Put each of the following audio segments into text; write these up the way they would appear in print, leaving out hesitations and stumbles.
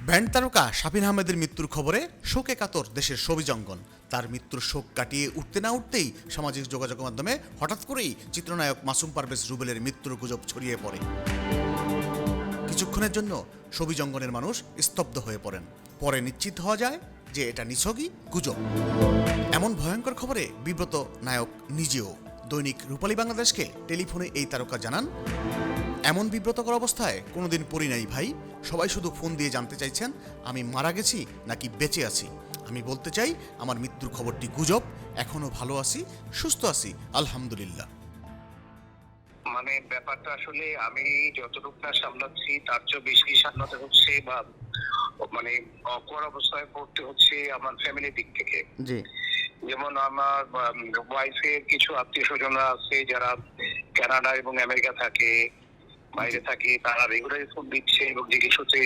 Band তারকা শাফিন আহমেদের মৃত্যুর খবরে শোকে কাতর দেশের ছবিজঙ্গন। তার মৃত্যুর শোক কাটিয়ে উঠতে না উঠতেই সামাজিক যোগাযোগ মাধ্যমে হঠাৎ করেই চিত্রনায়ক মাসুম পারভেজ রুবেলের মৃত্যুর গুজব ছড়িয়ে পড়ে। কিছুক্ষণের জন্য ছবিজঙ্গনের মানুষ স্তব্ধ হয়ে পড়েন। পরে নিশ্চিত হওয়া যায় যে এটা নিছকই গুজব। এমন ভয়ঙ্কর খবরে বিব্রত নায়ক নিজেও। দৈনিক রূপালী বাংলাদেশকে টেলিফোনে এই তারকা জানান, এমন বিব্রতকর অবস্থায় কোনোদিন পড়ি নাই ভাই। সবাই শুধু ফোন দিয়ে জানতে চাইছেন আমি মারা গেছি নাকি বেঁচে আছি। আমি বলতে চাই আমার মৃত্যুর খবরটি গুজব। এখনো ভালো আছি, সুস্থ আছি, আলহামদুলিল্লাহ। মানে ব্যাপারটা আসলে আমি যতটুকু না সামলাচ্ছি তার চেয়ে বেশি সামলাতে হচ্ছে বা মানে অকওয়ার্ড অবস্থায় পড়তে হচ্ছে আমার ফ্যামিলির দিক থেকে। জি, যেমন আমার ওয়াইফের কিছু আত্মীয় স্বজনরা আছে যারা কানাডা এবং আমেরিকা থাকে, বাইরে থাকে, তারা রেগুলারলি ফোন দিচ্ছে এবং জিজ্ঞেস হচ্ছে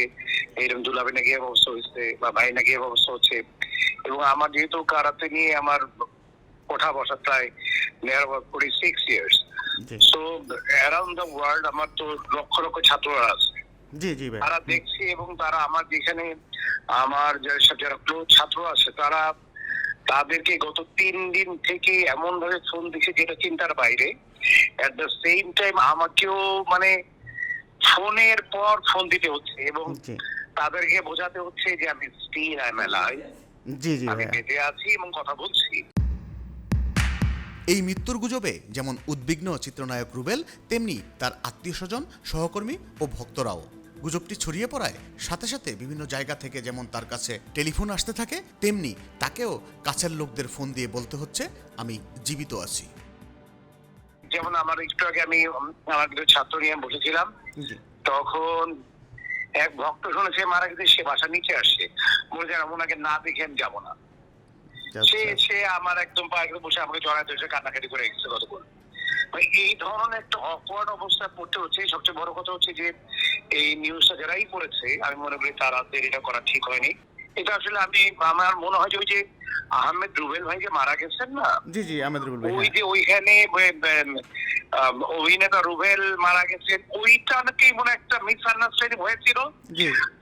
এইরকম দুলাবে নাকি অবস্থা হচ্ছে বা ভাই নাকি অবস্থা হচ্ছে। এবং আমার যেহেতু কারাতে নিয়ে আমার ওঠা বসা প্রায় near about 46 years, so around the world আমার তো লক্ষ লক্ষ ছাত্ররা আছে। জি জি ভাই, তারা দেখছে এবং তারা আমার যেখানে আমার যারা ক্লোজ ছাত্র আছে তারা তাদেরকে গত 3 দিন থেকে এমন ভাবে ফোন দিচ্ছে যেটা চিন্তার বাইরে। এট দ্য সেম টাইম আমাকেও মানে ফোনের পর ফোন দিতে হচ্ছে এবং তাদেরকে বোঝাতে হচ্ছে যে আমি স্টিল আই এম অ্যালাইভ, আমি বেঁচে আছি এবং কথা বলছি। এই মৃত্যুর গুজবে যেমন উদ্বিগ্ন চিত্রনায়ক রুবেল, তেমনি তার আত্মীয় স্বজন, সহকর্মী ও ভক্তরাও। গুজবটি ছড়িয়ে পড়ায় সাথে সাথে বিভিন্ন জায়গা থেকে যেমন তার কাছে টেলিফোন আসতে থাকে, তেমনি তাকেও কাছের লোকদের ফোন দিয়ে বলতে হচ্ছে আমি জীবিত আছি। যেমন আমার একটু আগে আমি আমার কিছু ছাত্র নিয়ে বসেছিলাম, তখন এক ভক্ত শুনেছে মারা গেছে, সে বাসার নিচে আসছে, বলছে ওনাকে না দেখে আমি যাবো না। সে আমার একদম পায়ে বসে আমাকে জড়াতে হয়েছে, কান্নাকাটি করে গেছে কতক্ষণ। এই ধরনের একটা অকওয়ার্ড অবস্থা পড়তে হচ্ছে। সবচেয়ে বড় কথা হচ্ছে যে এই নিউজটা যারাই পড়েছে আমি মনে করি তাদের এটা করা ঠিক হয়নি। এটা আসলে আমার মনে হয় যে ওই যে আহমেদ রুবেল ভাই যে মারা গেছেন না, জি জি, আহমেদ রুবেল ভাই, ওই যে ওইখানে অভিনেতা রুবেল মারা গেছেন, ওইটা নাকি মনে একটা মিসআন্ডারস্ট্যান্ডিং হয়েছিল।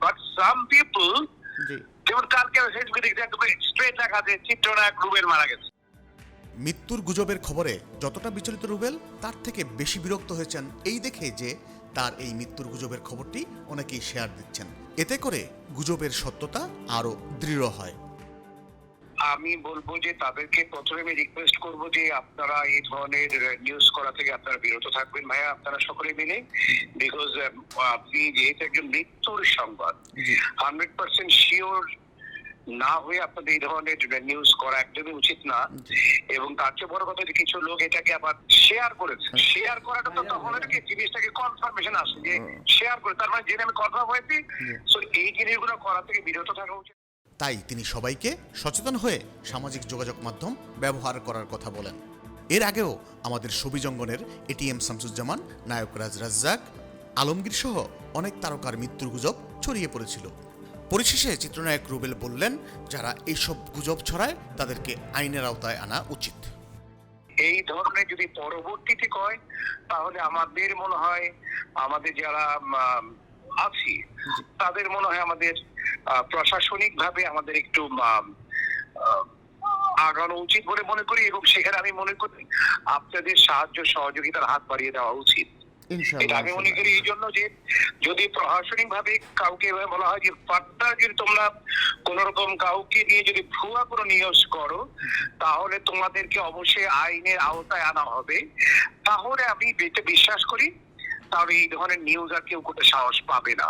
বাট সাম পিপল যেমন কালকে স্ট্রেট দেখা যায় চিত্রনায়ক রুবেল মারা গেছে। মৃত্যুর গুজবের খবরে যতটা বিচলিত রুবেল, তার থেকে বেশি বিরক্ত হয়েছেন এই দেখে যে তার এই মৃত্যুর গুজবের খবরটি অনেকেই শেয়ার দিচ্ছেন। এতে করে গুজবের সত্যতা আরো দৃঢ় হয়। আমি বলবো যে তাদেরকে প্রথমে আমি রিকোয়েস্ট করবো যে আপনারা এই ধরনের নিউজ করা থেকে আপনারা বিরত থাকবেন ভাইয়া, আপনারা সকলে মিলে। বিকজ আপনি যেহেতু একজন মৃত্যুর সংবাদ 100% শিওর না হয়ে আপনাদের এই ধরনের নিউজ করা একদমই উচিত না। এবং তার চেয়ে বড় কথা যে কিছু লোক এটাকে আবার শেয়ার করেছে। শেয়ার করাটা তো তখন এটাকে জিনিসটাকে কনফার্মেশন আসে যে শেয়ার করে, তার মানে জেনে আমি কনফার্ম হয়েছি। সো এই জিনিসগুলো করা থেকে বিরত থাকা উচিত। তাই তিনি সবাইকে সচেতন হয়ে সামাজিক যোগাযোগ মাধ্যম ব্যবহার করার কথা বলেন। এর আগেও আমাদের ছবিজঙ্গনের এটিএম শামসুজ্জামান, নায়ক রাজ রাজ্জাক, আলমগীর সহ অনেক তারকার মৃত্যুর গুজব ছড়িয়ে পড়েছিল। পরিশেষে চিত্রনায়ক রুবেল বললেন, যারা এইসব গুজব ছড়ায় তাদেরকে আইনের আওতায় আনা উচিত। এই ধরনের যদি পরবর্তীতে কয় তাহলে আমাদের মনে হয় আমাদের যারা আছি তাদের মনে হয় আমাদের প্রশাসনিক ভাবে আমাদের একটু আগানো উচিত বলে মনে করি। এবং সেখানে আমি মনে করি আপনাদের সাহায্য সহযোগিতার হাত বাড়িয়ে দেওয়া উচিত। এটা আমি মনে করি এই জন্য যে যদি প্রশাসনিক ভাবে কাউকে বলা হয় যে ফার্দার যদি তোমরা কোন রকম কাউকে নিয়ে যদি ভুয়া কোনো নিউজ করো তাহলে তোমাদেরকে অবশ্যই আইনের আওতায় আনা হবে, তাহলে আমি বিশ্বাস করি তাহলে এই ধরনের নিউজ আর কেউ করতে সাহস পাবে না।